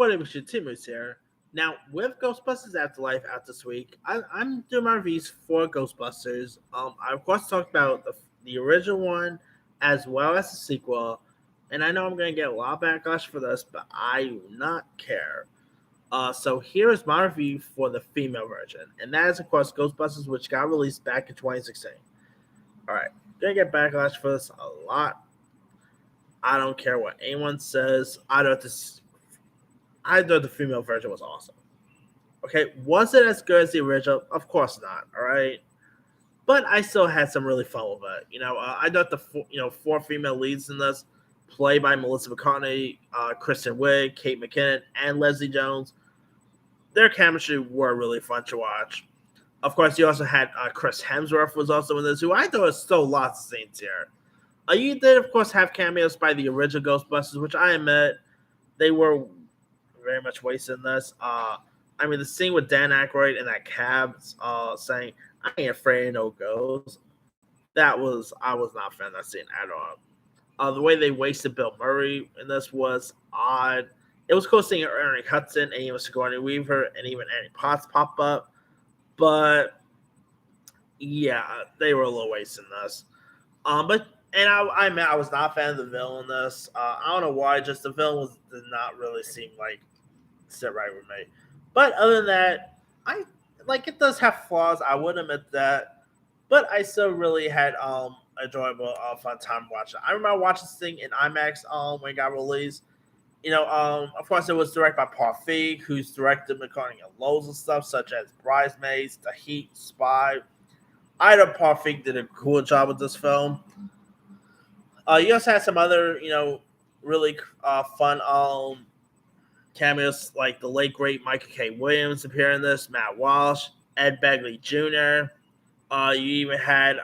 What it was your teammates here. Now, with Ghostbusters Afterlife out this week, I'm doing my reviews for Ghostbusters. I of course talked about the original one as well as the sequel, and I know I'm going to get a lot of backlash for this, but I do not care. So here is my review for the female version, and that is of course Ghostbusters, which got released back in 2016. All right, gonna get backlash for this a lot. I don't care what anyone says. I thought the female version was awesome. Okay, was it as good as the original? Of course not. All right, but I still had some really fun with it. I thought the four female leads in this, played by Melissa McCartney, Kristen Wiig, Kate McKinnon, and Leslie Jones, their chemistry were really fun to watch. Of course, you also had Chris Hemsworth was also in this, who I thought was still lots of scenes here. You did, of course, have cameos by the original Ghostbusters, which I admit they were very much wasted in this. The scene with Dan Aykroyd in that cab saying, "I ain't afraid of no ghosts." I was not a fan of that scene at all. The way they wasted Bill Murray in this was odd. It was cool seeing Ernie Hudson and even Sigourney Weaver and even Annie Potts pop up, but yeah, they were a little wasted in this. I was not a fan of the villain in this. I don't know why. Just the villain did not really seem like sit right with me. But other than that, I like it does have flaws. I would admit that, but I still really had enjoyable fun time watching. I remember watching this thing in IMAX when it got released. Of course, it was directed by Paul Feig, who's directed McCartney and loads of stuff such as Bridesmaids, The Heat, Spy. I know Paul Feig did a cool job with this film. You also had some other, really fun cameos like the late great Michael K. Williams appear in this, Matt Walsh, Ed Begley Jr. You even had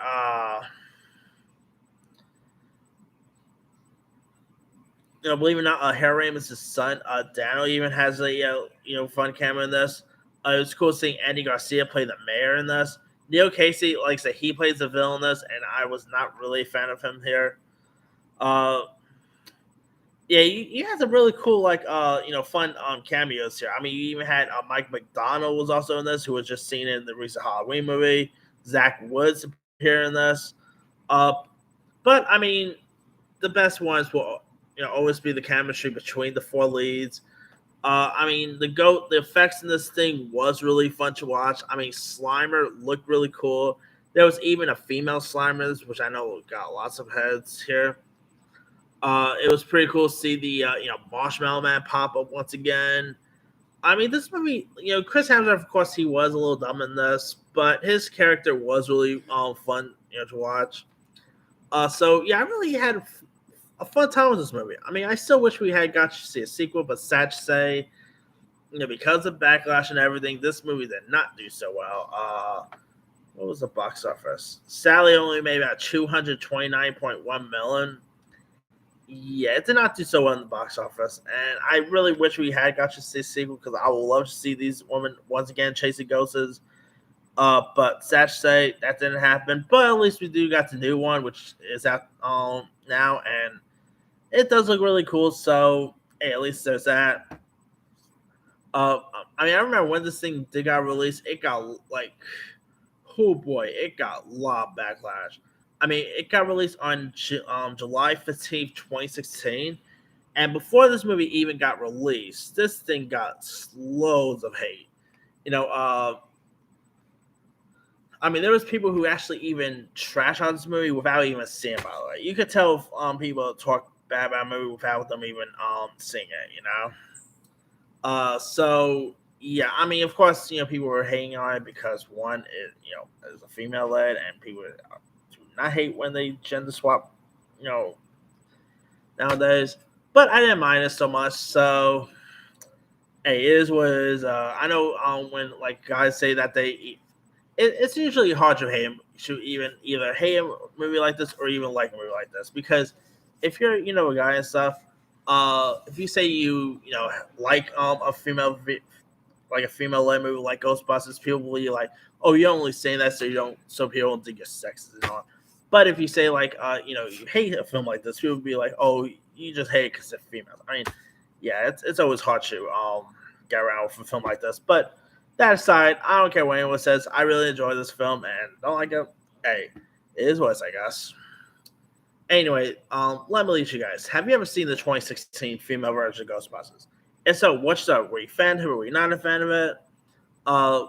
believe it or not, Harry Ramis' son, Daniel, even has a fun cameo in this. It was cool seeing Andy Garcia play the mayor in this. Neil Casey, like I said, he plays the villain in this, and I was not really a fan of him here. You had some really cool, fun cameos here. You even had Mike McDonald was also in this, who was just seen in the recent Halloween movie. Zach Woods appeared in this. But the best ones will always be the chemistry between the four leads. The effects in this thing was really fun to watch. Slimer looked really cool. There was even a female Slimer, which I know got lots of heads here. It was pretty cool to see the Marshmallow Man pop up once again. This movie, Chris Hemsworth, of course, he was a little dumb in this, but his character was really fun, to watch. I really had a fun time with this movie. I still wish we had got to see a sequel, but sad to say, because of backlash and everything, this movie did not do so well. What was the box office? Sally only made about $229.1 million. Yeah, it did not do so well in the box office, and I really wish we had got to see a sequel because I would love to see these women once again chasing ghosts. But sad to say that didn't happen. But at least we do got the new one, which is out now, and it does look really cool. So hey, at least there's that. I remember when this thing did got released, it got it got a lot of backlash. It got released on July 15th, 2016. And before this movie even got released, this thing got loads of hate. There was people who actually even trash on this movie without even seeing it, by the way. You could tell if people talk bad about a movie without them even seeing it, of course, people were hating on it because one, is a female led, and people do not hate when they gender swap, nowadays. But I didn't mind it so much. So, hey, it is what it is. I know when guys say that it's usually hard to hate to even either hate a movie like this or even like a movie like this, because if you're a guy and stuff, if you say you like a female led movie like Ghostbusters, people will be like, oh, you're only saying that so people don't think you're sexist and all. But if you say you hate a film like this, people will be like, oh, you just hate it because it's female. yeah, it's always hard to get around with a film like this. But that aside, I don't care what anyone says. I really enjoy this film and don't like it. Hey, it is what it is, I guess. Anyway, let me leave you guys. Have you ever seen the 2016 female version of Ghostbusters? If so, what's up? Were you a fan of it? Were you not a fan of it? Uh,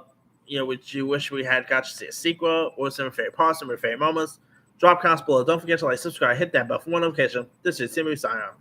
would you wish we had got to see a sequel? Or some of your favorite parts, some of your favorite moments? Drop comments below. Don't forget to like, subscribe, hit that bell for more notification. This is Timmy signing out.